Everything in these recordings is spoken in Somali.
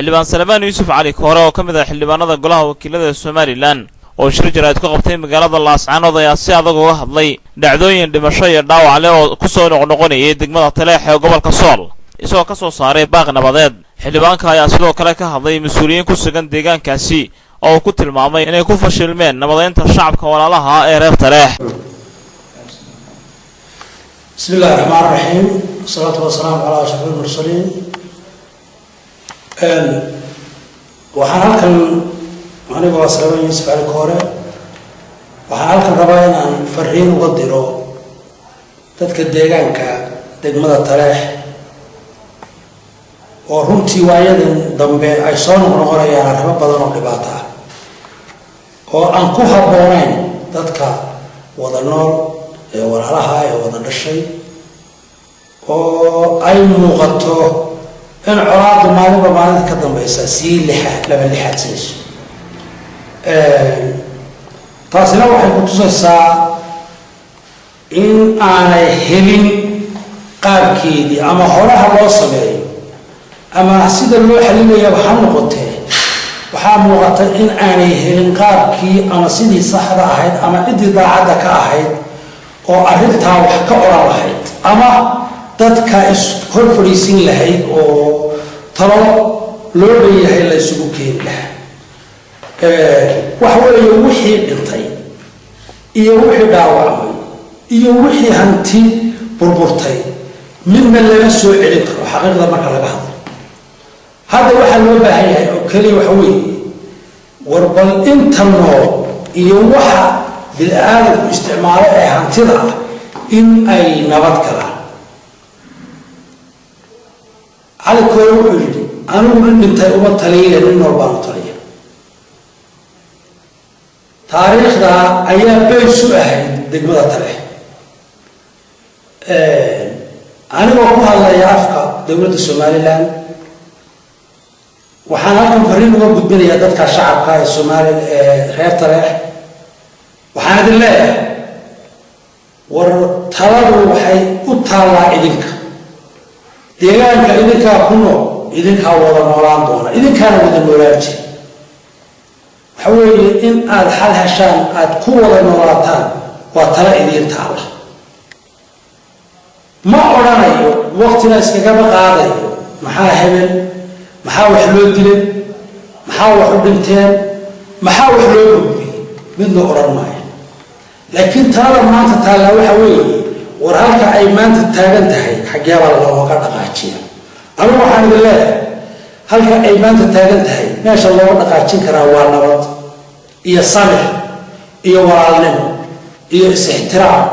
xildhibaan Salmaan Yuusuf Cali Koore oo kamid ah xildhibaanada golaha wakiilada Somaliland oo shir jaraa'id ka qabtay magaalada Laascaanood ayaa si adag uga hadlay dhacdooyin dhimasho iyo dhaawac leh oo ku soo noqnoqonayay degmada Taleex ee gobolka Sool isagoo ka soo saaray baaq nabadeed. xildhibaanka ayaa sidoo kale ka hadlay mas'uuliyiin ku sugan deegaankaasi oo ku tilmaamay inay ku fashilmeen nabadeynta shacabka walaalaha ee reer Taleex. بسم الله الرحمن الرحيم والصلاة والسلام على أشرف المرسلين. waxaan halkan aniga waa Salmaan Yuusuf Cali Koore waxaan halkan rabaa inaan fariin uga diro dadka deegaanka degmada Taleex oo runtii waayadan dambe ay soo noqonayaan arrimo badan oo dhibaato ah oo aan ku habboonayn dadka wada nool ee walaalaha ee wada dhashay oo ay muuqato in colaadu maalinba maalinta ka dambaysa sii laba lixaad sinayso. taasina waxay ku tusaysaa in aanay helin qaabkeedii ama horaha loo sameeyo ama sida loo xalinayaba ha noqotee waxaa muuqata in aanay helin qaabkii ama sidii saxda ahayd ama ciddii daacadda ka ahayd oo arrintaa wax ka oran lahayd ama dadka is hor fadhiisin lahayd oo talo loo leeyahay la isugu keeni lahaa. waxa weeye wixii dhintay iyo wixii dhaawacmay iyo wixii hanti burburtay midna laga soo celin karo xaqiiqda marka laga hadlo. hadda waxaa loo baahan yahay oo keliya waxa weeye war bal inta nool iyo waxa bil'aadamku isticmaalo ee hantida ah in ay nabad galaan. Cali Koore wuxuu yidhi anigu in dhintay uma taliya nin nool baan u taliya. taariikhda ayaa bays u ahayd degmada Taleex. anigoo ku hadlaya afka dowladda Somaliland waxaan halkan fariin uga gudbinayaa dadka shacabka ee Soomaaliya ee reer Taleex. waxaan idin leeyahay war taladu waxay u taallaa idinka deegaanka idinkaa ku nool idinkaa wada noolaan doona idinkaana wada noolaan jira. waxa weeye in aad xal heshaan aad ku wada noolaataan waa tala idiin taalla. ma odhanayo waqtina iskagaba qaadayo maxaa hebel maxaa wax loo dilay maxaa wax u dhinteen maxaa wax loo gudbiyey midna odhan maayo. laakiin talada maanta taallaa waxa weeye war halka ay maanta taagan tahay xaggeebaa looga dhaqaajiya. anigu waxaan idin leeyahay halka ay maanta taagan tahay meesha looga dhaqaajin karaa waa nabad iyo sabir iyo walaalnimo iyo is-ixtiraam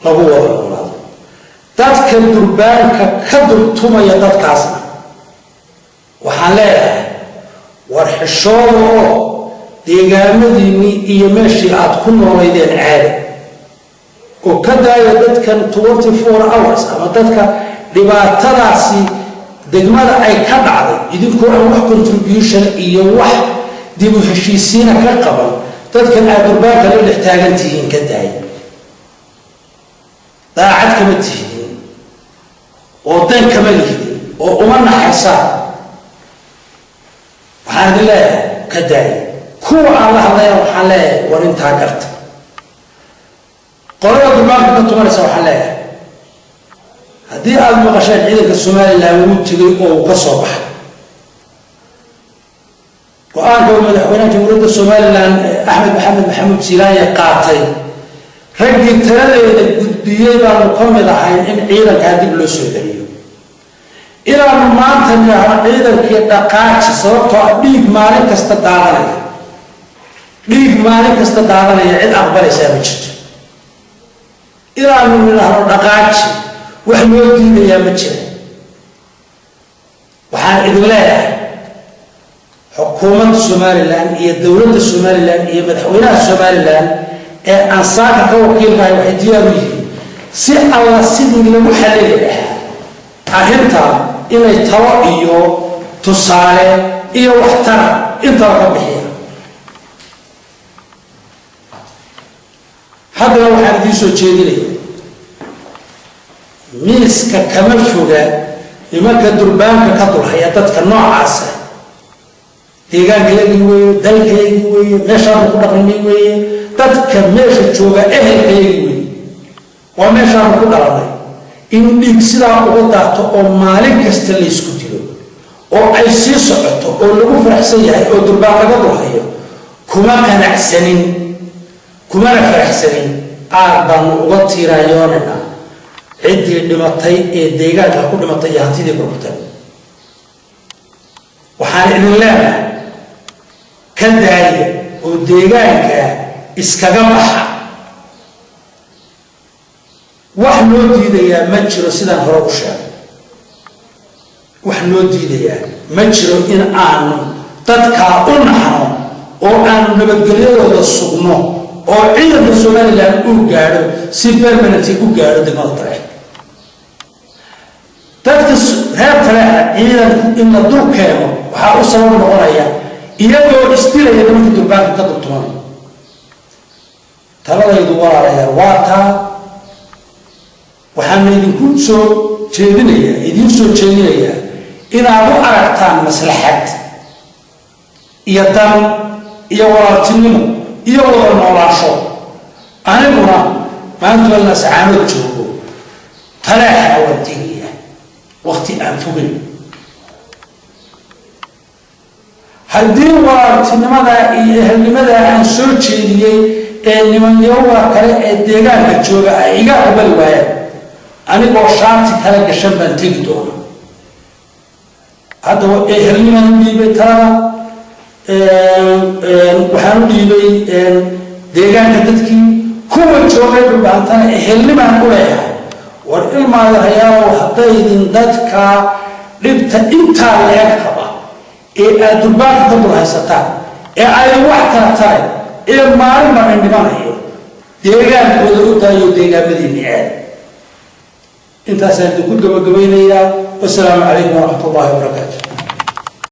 lagu wada noolaado. dadka durbaanka ka durtumaya dadkaasna waxaan leeyahay war xishooda oo deegaamadiinii iyo meeshii aad ku noolaydeen caadi oo ka daaya dadkan 24 hours ama dadka dhibaatadaasi degmada ay ka dhacday idinkoo aan wax contribution iyo wax dib u heshiisiina ka qaban dadkan aad durbaanka la dhex taagan tihiin ka daaya. daacad kama tihiin oo dan kama lihidin oo uma naxaysaan. waxaan idin leeyahay ka daaya. kuwa aan la hadlaya waxaan leeyahay war intaa garta. qolada durbaanka ka tumanaysa waxaan leeyahay haddii aad maqasheen ciidanka Somaliland wuu tegay oo uu ka soo baxay go-aanka madaxweynaha jamhuuriyadda Somaliland Axmed Maxamed Maxamuud Silaaya qaatay raggii taladeeda gudbiyey baanu ka mid ahayn in ciidankaa dib loo soo celiyo. inaanu maanta nidhaahno ciidankii dhaqaaji sababtoo dhiig maalin kasta daadanaya cid aqbalaysaa ma jirto. inaanu nidhaahno dhaqaaji wax loo diidayaa ma jira. waxaan idin leeyahay xukuumadda Somaliland iyo dowladda Somaliland iyo madaxweynaha Somaliland ee aan saaka ka wakiilnahay waxay diyaar u yihiin si alla sidii lagu xalili lahaa arrinta inay talo iyo tusaale iyo waxtar intaba ka bixiyaan. haddana waxaan idiin soo jeedinaya miiska kama foga nimanka durbaanka ka dulhaya dadka noocaasa deegaanka yagi weeye dalkaygi weeye meeshaanu ku dhaqnay weeye dadka meesha jooga ehelkaygi weeye waa meeshaanu ku dhalanay in dhiig sidaa uga daato oo maalin kasta la isku dilo oo ay sii socoto oo lagu faraxsan yahay oo durbaan laga dulhayo kuma qanacsanin kumana faraxsanin aad baanu uga tiiraayoonayna ciddii dhimatay ee deegaanka ku dhimatay iyo hantidii burburtay waxaan idin leenahay ka daaya oo deegaanka iskaga baxa wax loo diidayaa ma jiro sidaan hore u sheegay wax loo diidayaa ma jiro in aanu dadkaa u naxno oo aanu nabadgelyadooda sugno oo ciidanka Somaliland uu gaadho si permanently u gaadho degmada Taleex dadka reer Taleex ciidanku in la dul keeno waxaa u sabab noqonaya iyagoo istilaya nimanka durbaanka ka dultuman taladaydu walaalayaal waa taa waxaan idinku soo jeedinayaa inaad u aragtaan maslaxad iyo dan iyo walaaltinimo iyo wada noolaansho aniguna maanta la sacaanood joogo Taleex waa tegaya waqti aan fogin haddii walaaltinimada iyo ehelnimada aan soo jeediyey ee nimanyawa kale ee deegaanka jooga ay iga aqbali waayaan anigoo shaati kala gashan baan tegi doona hadda ehelnimaan dhiibay talada waxaan u dhiibay deegaanka dadkii kuwa joogay dhulbaantana ehelnimaan u leeyahay war ilmaada hayaalow haddaydin dadka dhibta intaa leeg qaba ee aad durbaanka ka dul haysataan ee ay wax tartaay ee maalin baan dhimanayo deegaankooda u daayo deegaamadiinni aad intaasaan idinku gabagabaynayaa wasalaamu calaykum waraxmat ullahi wabarakaatu